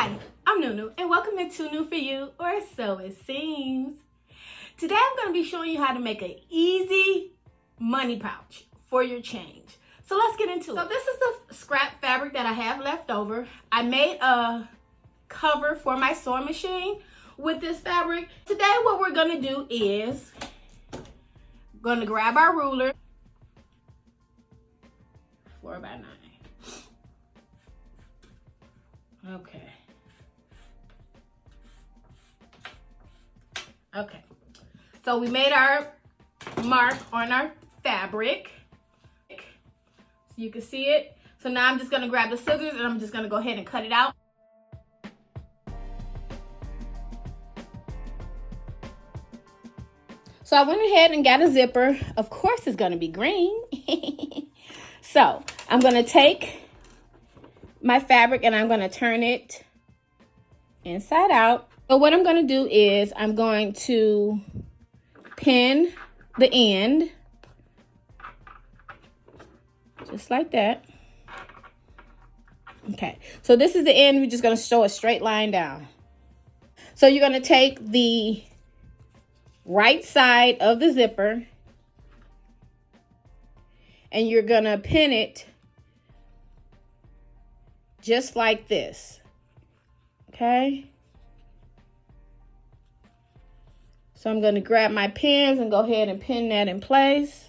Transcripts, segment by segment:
Hi, I'm Nunu, and welcome to Too New For You, or so it seems. Today I'm going to be showing you how to make an easy money pouch for your change. So let's get into it. So this is the scrap fabric that I have left over. I made a cover for my sewing machine with this fabric. Today what we're going to do is going to grab our ruler, 4x9. Okay. Okay. So we made our mark on our fabric. So you can see it. So now I'm just going to grab the scissors and I'm just going to go ahead and cut it out. So I went ahead and got a zipper. Of course it's going to be green. So I'm going to take my fabric and I'm going to turn it inside out. So what I'm going to do is I'm going to pin the end just like that. Okay, so this is the end. We're just going to sew a straight line down. So you're going to take the right side of the zipper and you're going to pin it just like this. Okay. So I'm going to grab my pins and go ahead and pin that in place.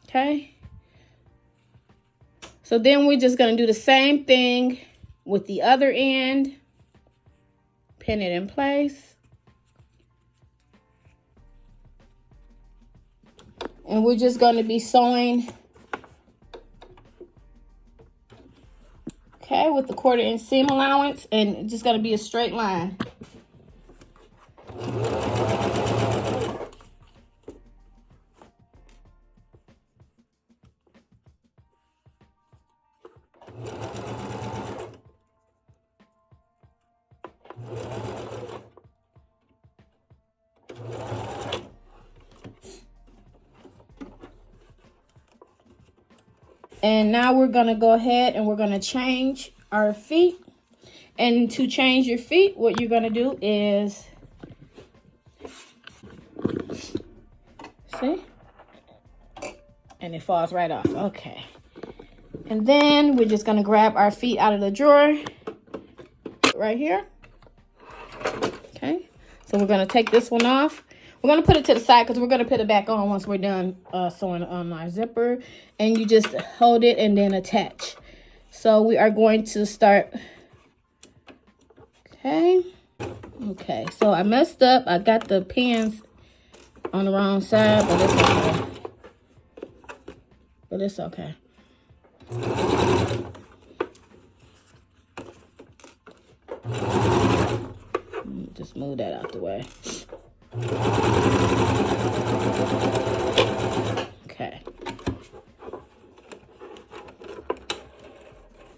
Okay. So then we're just going to do the same thing with the other end. Pin it in place. And we're just going to be sewing, okay, with the 1/4 inch seam allowance, and it's just going to be a straight line. And now we're going to go ahead and we're going to change our feet. And to change your feet, what you're going to do is, see? And it falls right off. Okay. And then we're just going to grab our feet out of the drawer right here. Okay. So we're going to take this one off. We're going to put it to the side because we're going to put it back on once we're done sewing on our zipper. And you just hold it and then attach. So we are going to start. Okay. Okay. So I messed up. I got the pins on the wrong side, but it's okay. But it's okay. Just move that out the way. Okay.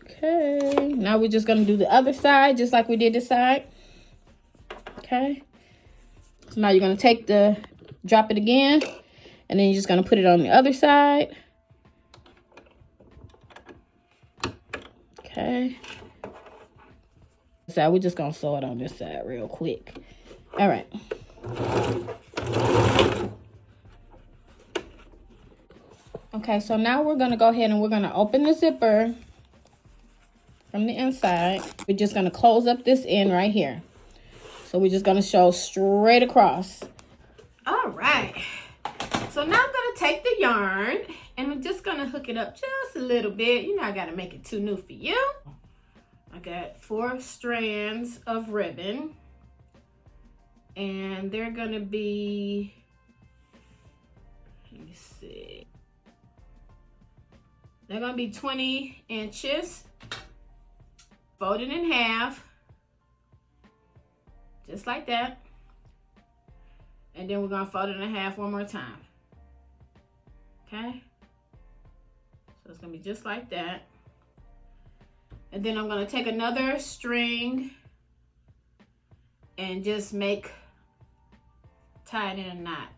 Okay. Now we're just going to do the other side just like we did this side. Okay. So now you're going to drop it again, and then you're just going to put it on the other side. Okay. So we're just going to sew it on this side real quick. All right. Okay, so now we're going to go ahead and we're going to open the zipper from the inside. We're just going to close up this end right here. So we're just going to sew straight across. All right. So now I'm going to take the yarn and I'm just going to hook it up just a little bit. You know, I got to make it too new for you. I got 4 strands of ribbon. And they're going to be, let me see. They're going to be 20 inches. Fold it in half. Just like that. And then we're going to fold it in half one more time. Okay. So it's gonna be just like that. And then I'm gonna take another string and just tie it in a knot.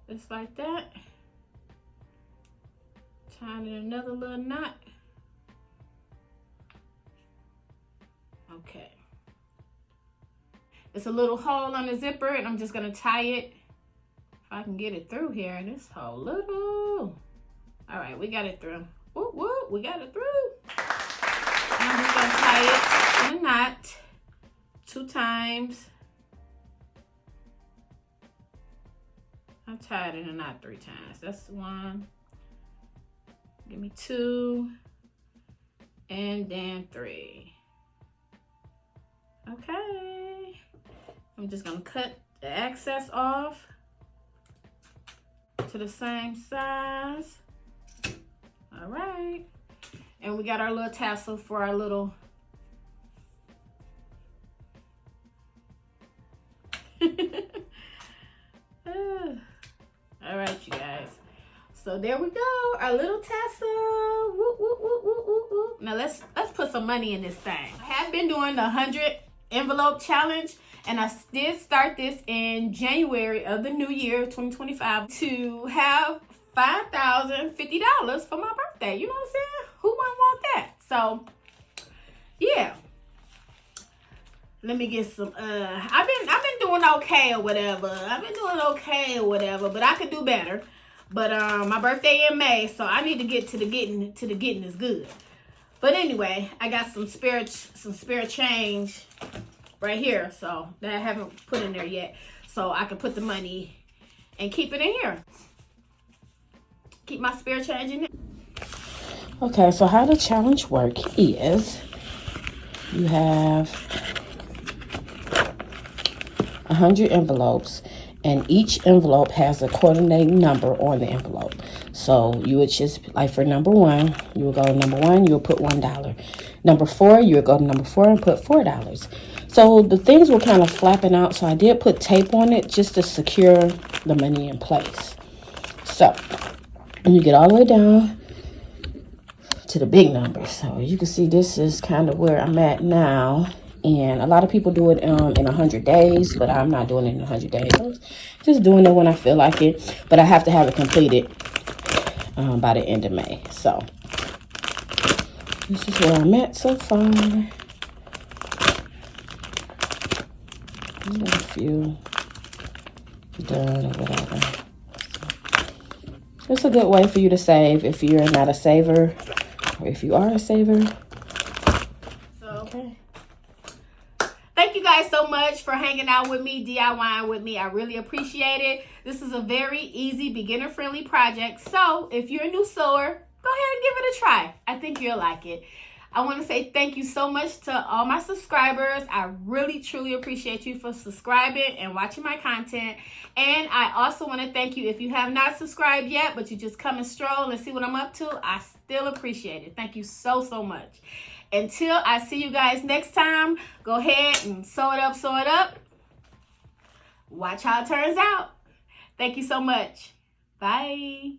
Just like that. Tying in another little knot. Okay. It's a little hole on the zipper, and I'm just gonna tie it. If I can get it through here, this whole little. All right, we got it through. Whoop, whoop, we got it through. And I'm just gonna tie it in a knot 2 times. I tied it in a knot 3 times. That's 1. Give me 2. And then 3. Okay. I'm just gonna cut the excess off to the same size. All right. And we got our little tassel for our little all right, you guys. So there we go, our little tassel. Whoop, whoop, whoop, whoop, whoop, whoop. Now let's put some money in this thing. I have been doing the 100 envelope challenge, and I did start this in January of the new year, 2025, to have $5,050 for my birthday. You know what I'm saying? Who wouldn't want that? So yeah. Let me get some, I've been doing okay or whatever. But I could do better. But my birthday in May, so I need to get to the getting is good. But anyway, I got some spare change right here, so that I haven't put in there yet. So I can put the money and keep it in here. Keep my spare change in there. Okay, so how the challenge work is you have 100 envelopes, and each envelope has a coordinating number on the envelope. So you would just, like for number 1, you would go to number 1, you would put $1. Number 4, you would go to number 4 and put $4. So the things were kind of flapping out, so I did put tape on it just to secure the money in place. So when you get all the way down to the big numbers, so you can see this is kind of where I'm at now. And a lot of people do it in 100 days, but I'm not doing it in 100 days. I'm just doing it when I feel like it. But I have to have it completed by the end of May. So this is where I'm at so far. A few done or whatever. It's a good way for you to save if you're not a saver, or if you are a saver. Okay. Thank you guys so much for hanging out with me, DIYing with me. I really appreciate it. This is a very easy, beginner-friendly project. So if you're a new sewer, go ahead and give it a try. I think you'll like it. I want to say thank you so much to all my subscribers. I really, truly appreciate you for subscribing and watching my content. And I also want to thank you if you have not subscribed yet, but you just come and stroll and see what I'm up to. I still appreciate it. Thank you so, so much. Until I see you guys next time, go ahead and sew it up. Watch how it turns out. Thank you so much. Bye.